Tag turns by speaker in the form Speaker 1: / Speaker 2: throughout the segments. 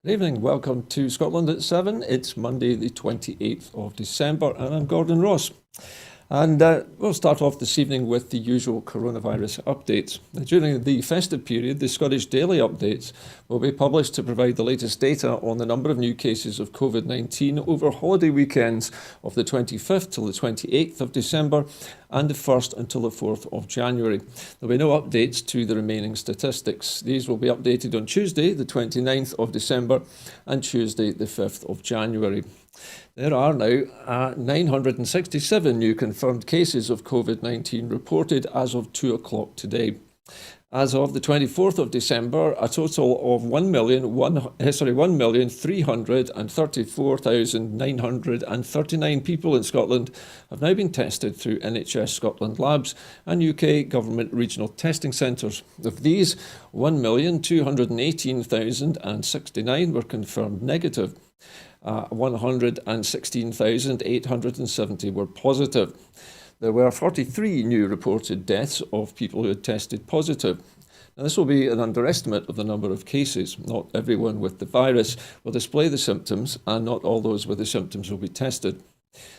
Speaker 1: Good evening, welcome to Scotland at 7. It's Monday the 28th of December and I'm Gordon Ross. And we'll start off this evening with the usual coronavirus updates. During the festive period, the Scottish Daily Updates will be published to provide the latest data on the number of new cases of COVID-19 over holiday weekends of the 25th till the 28th of December and the 1st until the 4th of January. There will be no updates to the remaining statistics. These will be updated on Tuesday, the 29th of December and Tuesday, the 5th of January. There are now 967 new confirmed cases of COVID-19 reported as of 2 o'clock today. As of the 24th of December, a total of 1,334,939 people in Scotland have now been tested through NHS Scotland labs and UK government regional testing centres. Of these, 1,218,069 were confirmed negative. 116,870 were positive. There were 43 new reported deaths of people who had tested positive. Now, this will be an underestimate of the number of cases. Not everyone with the virus will display the symptoms, and not all those with the symptoms will be tested.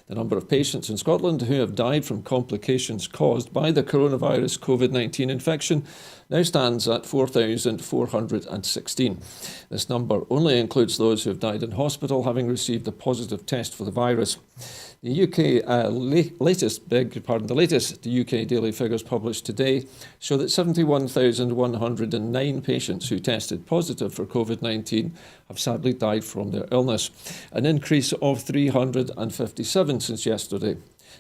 Speaker 1: The number of patients in Scotland who have died from complications caused by the coronavirus COVID-19 infection now stands at 4,416. This number only includes those who have died in hospital having received a positive test for the virus. The latest UK daily figures published today show that 71,109 patients who tested positive for COVID-19 have sadly died from their illness, an increase of 357 since yesterday.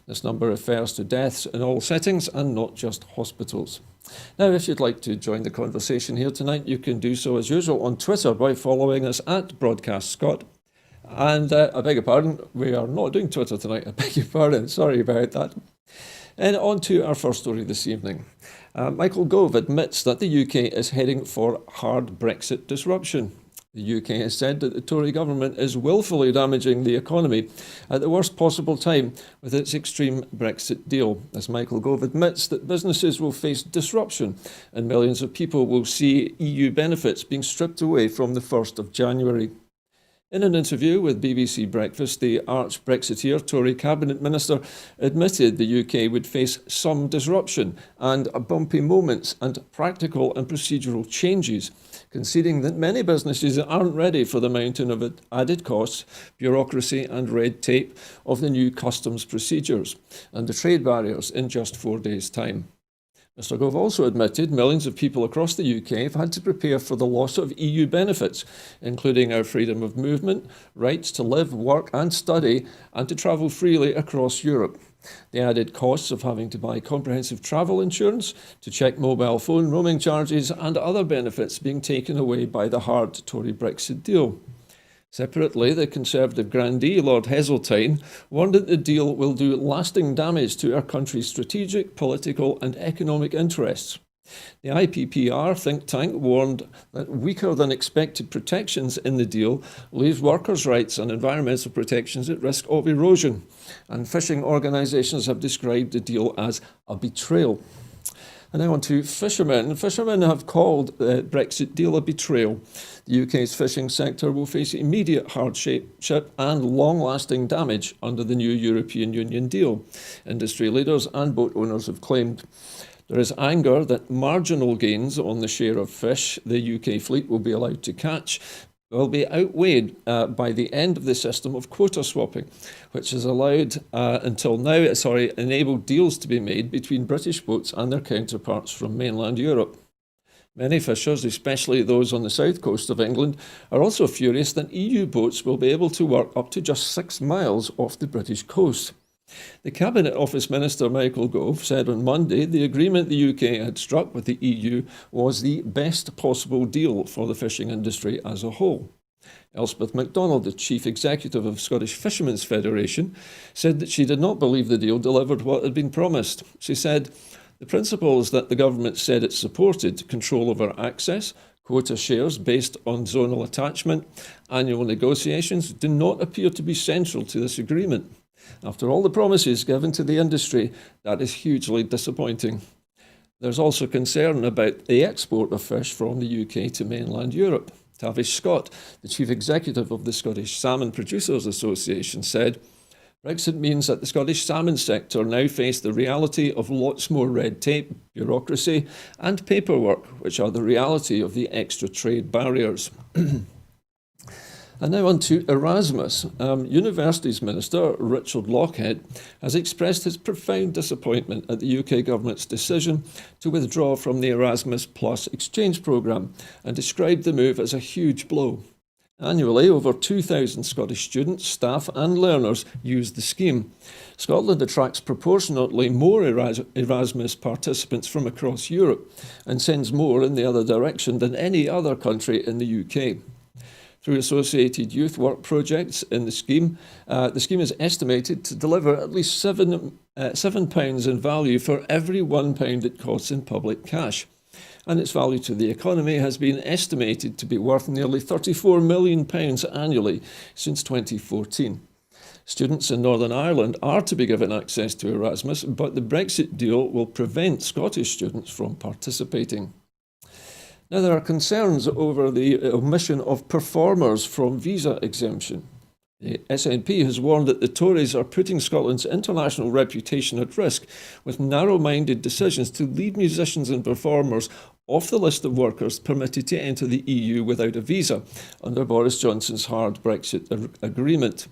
Speaker 1: This number refers to deaths in all settings and not just hospitals. Now, if you'd like to join the conversation here tonight, you can do so as usual on Twitter by following us at Broadcast Scot. And I beg your pardon, we are not doing Twitter tonight. I beg your pardon, sorry about that. And on to our first story this evening. Michael Gove admits that the UK is heading for hard Brexit disruption. The UK has said that the Tory government is willfully damaging the economy at the worst possible time with its extreme Brexit deal, as Michael Gove admits that businesses will face disruption and millions of people will see EU benefits being stripped away from the 1st of January. In an interview with BBC Breakfast, the arch-Brexiteer Tory Cabinet Minister admitted the UK would face some disruption and bumpy moments and practical and procedural changes, conceding that many businesses aren't ready for the mountain of added costs, bureaucracy and red tape of the new customs procedures and the trade barriers in just 4 days' time. Mr Gove also admitted millions of people across the UK have had to prepare for the loss of EU benefits, including our freedom of movement, rights to live, work and study, and to travel freely across Europe. The added costs of having to buy comprehensive travel insurance, to check mobile phone roaming charges and other benefits being taken away by the hard Tory Brexit deal. Separately, the Conservative grandee, Lord Heseltine, warned that the deal will do lasting damage to our country's strategic, political and economic interests. The IPPR think tank warned that weaker than expected protections in the deal leave workers' rights and environmental protections at risk of erosion, and fishing organisations have described the deal as a betrayal. And now on to fishermen. Fishermen have called the Brexit deal a betrayal. The UK's fishing sector will face immediate hardship and long-lasting damage under the new European Union deal, industry leaders and boat owners have claimed. There is anger that marginal gains on the share of fish the UK fleet will be allowed to catch will be outweighed by the end of the system of quota swapping, which has enabled deals to be made between British boats and their counterparts from mainland Europe. Many fishers, especially those on the south coast of England, are also furious that EU boats will be able to work up to just 6 miles off the British coast. The Cabinet Office Minister Michael Gove said on Monday the agreement the UK had struck with the EU was the best possible deal for the fishing industry as a whole. Elspeth MacDonald, the Chief Executive of Scottish Fishermen's Federation, said that she did not believe the deal delivered what had been promised. She said, "The principles that the government said it supported, control over access, quota shares based on zonal attachment, annual negotiations, do not appear to be central to this agreement. After all the promises given to the industry, that is hugely disappointing." There's also concern about the export of fish from the UK to mainland Europe. Tavish Scott, the chief executive of the Scottish Salmon Producers Association, said, Brexit means that the Scottish salmon sector now face the reality of lots more red tape, bureaucracy and paperwork, which are the reality of the extra trade barriers. And now on to Erasmus. Universities Minister Richard Lockhead has expressed his profound disappointment at the UK government's decision to withdraw from the Erasmus Plus exchange programme and described the move as a huge blow. Annually, over 2,000 Scottish students, staff and learners use the scheme. Scotland attracts proportionately more Erasmus participants from across Europe and sends more in the other direction than any other country in the UK. Through associated youth work projects in the scheme is estimated to deliver at least £7 in value for every £1 it costs in public cash. And its value to the economy has been estimated to be worth nearly £34 million annually since 2014. Students in Northern Ireland are to be given access to Erasmus, but the Brexit deal will prevent Scottish students from participating. Now, there are concerns over the omission of performers from visa exemption. The SNP has warned that the Tories are putting Scotland's international reputation at risk with narrow-minded decisions to leave musicians and performers off the list of workers permitted to enter the EU without a visa under Boris Johnson's hard Brexit agreement.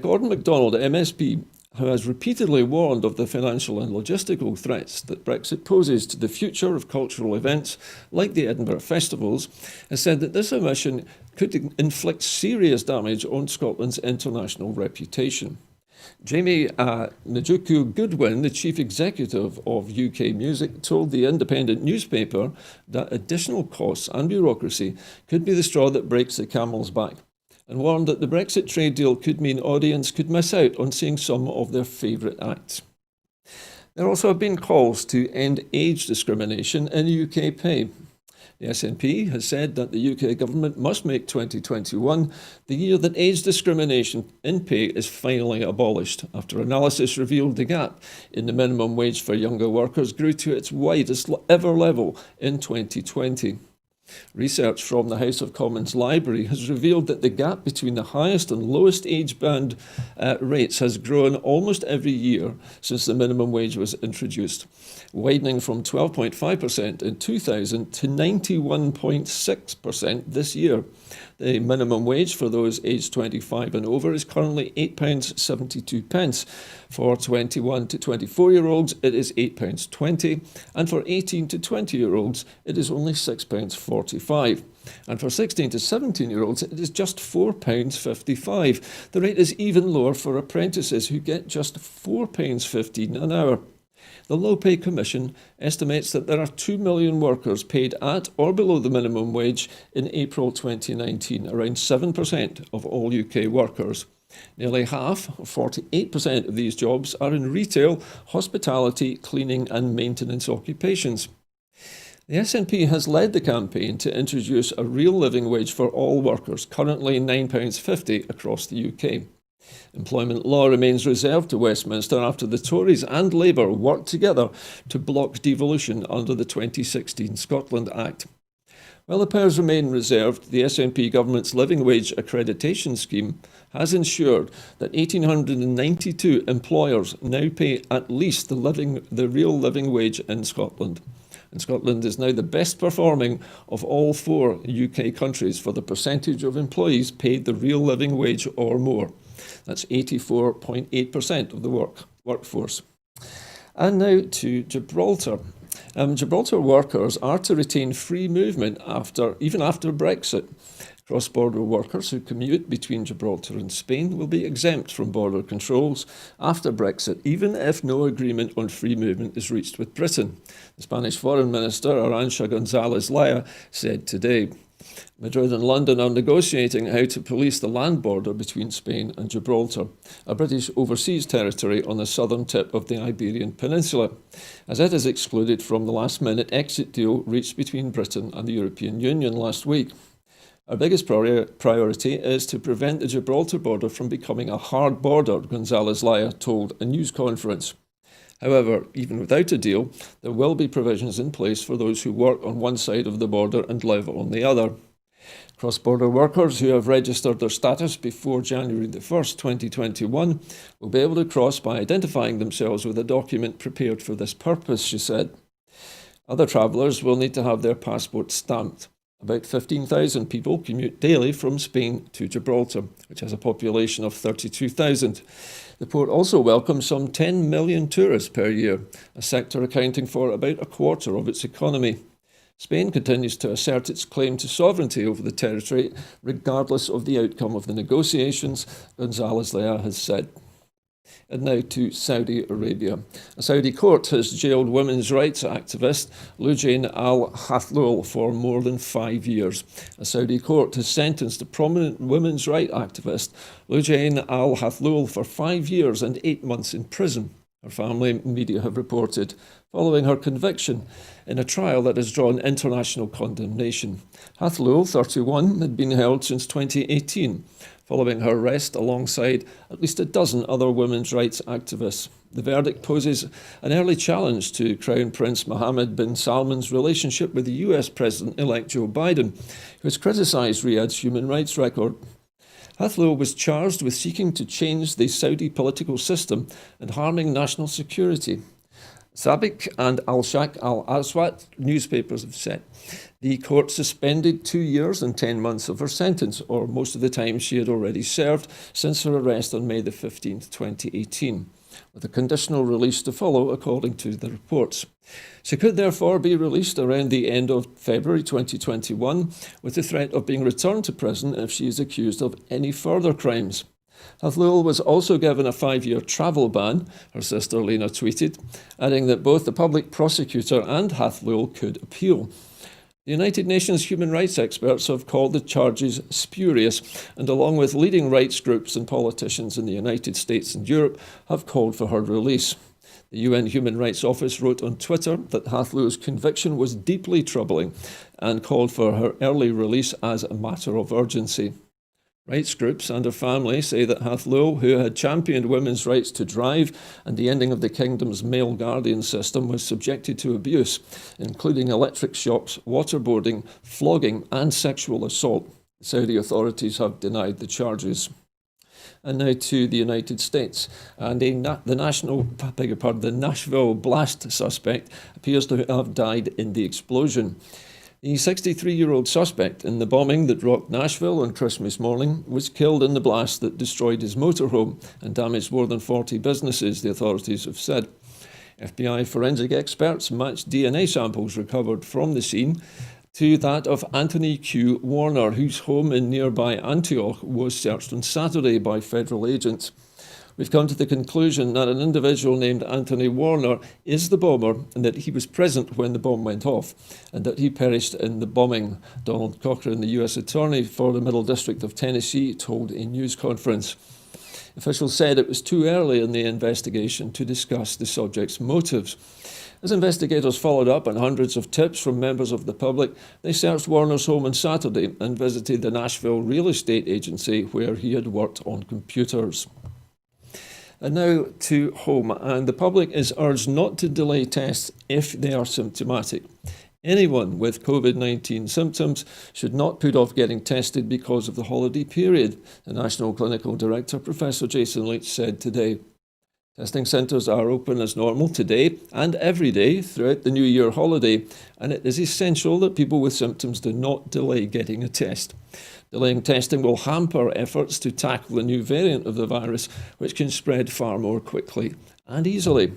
Speaker 1: Gordon MacDonald, MSP, who has repeatedly warned of the financial and logistical threats that Brexit poses to the future of cultural events like the Edinburgh Festivals, has said that this omission could inflict serious damage on Scotland's international reputation. Jamie Njoku Goodwin, the chief executive of UK Music, told the Independent newspaper that additional costs and bureaucracy could be the straw that breaks the camel's back, and warned that the Brexit trade deal could mean audience could miss out on seeing some of their favourite acts. There also have been calls to end age discrimination in UK pay. The SNP has said that the UK government must make 2021 the year that age discrimination in pay is finally abolished, after analysis revealed the gap in the minimum wage for younger workers grew to its widest ever level in 2020. Research from the House of Commons Library has revealed that the gap between the highest and lowest age band rates has grown almost every year since the minimum wage was introduced, widening from 12.5% in 2000 to 91.6% this year. The minimum wage for those aged 25 and over is currently £8.72. For 21 to 24-year-olds, it is £8.20, and for 18 to 20-year-olds, it is only £6.45. And for 16 to 17-year-olds, it is just £4.55. The rate is even lower for apprentices, who get just £4.15 an hour. The Low Pay Commission estimates that there are 2 million workers paid at or below the minimum wage in April 2019, around 7% of all UK workers. Nearly half, 48% of these jobs, are in retail, hospitality, cleaning and maintenance occupations. The SNP has led the campaign to introduce a real living wage for all workers, currently £9.50 across the UK. Employment law remains reserved to Westminster after the Tories and Labour worked together to block devolution under the 2016 Scotland Act. While the powers remain reserved, the SNP government's living wage accreditation scheme has ensured that 1,892 employers now pay at least the real living wage in Scotland. And Scotland is now the best performing of all 4 UK countries for the percentage of employees paid the real living wage or more. That's 84.8% of the workforce. And now to Gibraltar. Gibraltar workers are to retain free movement even after Brexit. Cross-border workers who commute between Gibraltar and Spain will be exempt from border controls after Brexit, even if no agreement on free movement is reached with Britain, the Spanish Foreign Minister Arantxa González-Laya said today. Madrid and London are negotiating how to police the land border between Spain and Gibraltar, a British overseas territory on the southern tip of the Iberian Peninsula, as it is excluded from the last-minute exit deal reached between Britain and the European Union last week. Our biggest priority is to prevent the Gibraltar border from becoming a hard border, González-Laya told a news conference. However, even without a deal, there will be provisions in place for those who work on one side of the border and live on the other. Cross-border workers who have registered their status before January the 1st, 2021 will be able to cross by identifying themselves with a document prepared for this purpose, she said. Other travellers will need to have their passports stamped. About 15,000 people commute daily from Spain to Gibraltar, which has a population of 32,000. The port also welcomes some 10 million tourists per year, a sector accounting for about a quarter of its economy. Spain continues to assert its claim to sovereignty over the territory, regardless of the outcome of the negotiations, González Lea has said. And now to Saudi Arabia. A Saudi court has jailed women's rights activist Lujain al-Hathloul for more than 5 years. A Saudi court has sentenced a prominent women's rights activist Lujain al-Hathloul for 5 years and 8 months in prison, her family and media have reported, following her conviction in a trial that has drawn international condemnation. Hathloul, 31, had been held since 2018, following her arrest alongside at least a dozen other women's rights activists. The verdict poses an early challenge to Crown Prince Mohammed bin Salman's relationship with the US President-elect Joe Biden, who has criticised Riyadh's human rights record. Hathloul was charged with seeking to change the Saudi political system and harming national security. Sabiq and Al-Shaq al-Aswat newspapers have said the court suspended 2 years and 10 months of her sentence, or most of the time she had already served since her arrest on May the 15th, 2018, with a conditional release to follow, according to the reports. She could therefore be released around the end of February 2021, with the threat of being returned to prison if she is accused of any further crimes. Hathloul was also given a 5-year travel ban, her sister Lena tweeted, adding that both the public prosecutor and Hathloul could appeal. The United Nations human rights experts have called the charges spurious, and along with leading rights groups and politicians in the United States and Europe, have called for her release. The UN Human Rights Office wrote on Twitter that Hathloul's conviction was deeply troubling and called for her early release as a matter of urgency. Rights groups and her family say that Hathloul, who had championed women's rights to drive and the ending of the kingdom's male guardian system, was subjected to abuse, including electric shocks, waterboarding, flogging and sexual assault. The Saudi authorities have denied the charges. And now to the United States. And the Nashville blast suspect appears to have died in the explosion. The 63-year-old suspect in the bombing that rocked Nashville on Christmas morning was killed in the blast that destroyed his motorhome and damaged more than 40 businesses, the authorities have said. FBI forensic experts matched DNA samples recovered from the scene to that of Anthony Q. Warner, whose home in nearby Antioch was searched on Saturday by federal agents. We've come to the conclusion that an individual named Anthony Warner is the bomber and that he was present when the bomb went off and that he perished in the bombing, Donald Cochran, the U.S. Attorney for the Middle District of Tennessee, told a news conference. Officials said it was too early in the investigation to discuss the subject's motives. As investigators followed up on hundreds of tips from members of the public, they searched Warner's home on Saturday and visited the Nashville real estate agency where he had worked on computers. And now to home, and the public is urged not to delay tests if they are symptomatic. Anyone with COVID-19 symptoms should not put off getting tested because of the holiday period, the National Clinical Director, Professor Jason Leach, said today. Testing centres are open as normal today and every day throughout the New Year holiday, and it is essential that people with symptoms do not delay getting a test. Delaying testing will hamper efforts to tackle the new variant of the virus, which can spread far more quickly and easily.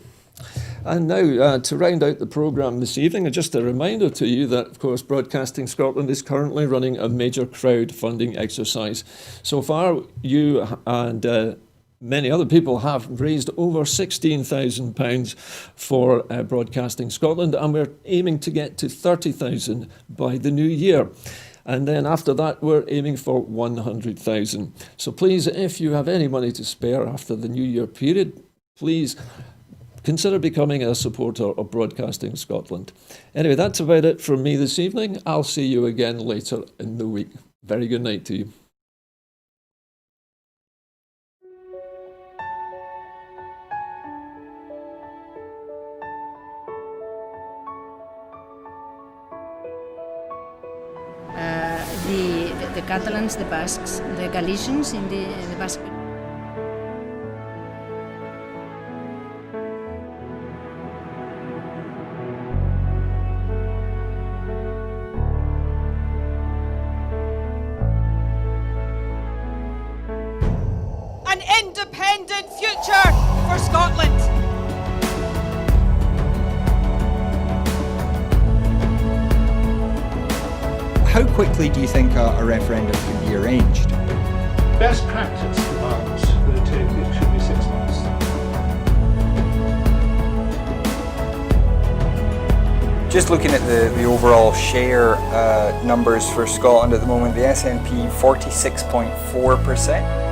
Speaker 1: And now, to round out the programme this evening, just a reminder to you that, of course, Broadcasting Scotland is currently running a major crowdfunding exercise. So far, you and many other people have raised over £16,000 for Broadcasting Scotland, and we're aiming to get to £30,000 by the new year. And then after that, we're aiming for 100,000. So please, if you have any money to spare after the New Year period, please consider becoming a supporter of Broadcasting Scotland. Anyway, that's about it from me this evening. I'll see you again later in the week. Very good night to you.
Speaker 2: The Catalans, the Basques, the Galicians in the Basque.
Speaker 3: An independent future for Scotland.
Speaker 4: How quickly do you think a referendum can be arranged?
Speaker 5: Best practice demands that it should be 6 months.
Speaker 4: Just looking at the overall share numbers for Scotland at the moment, the SNP 46.4%.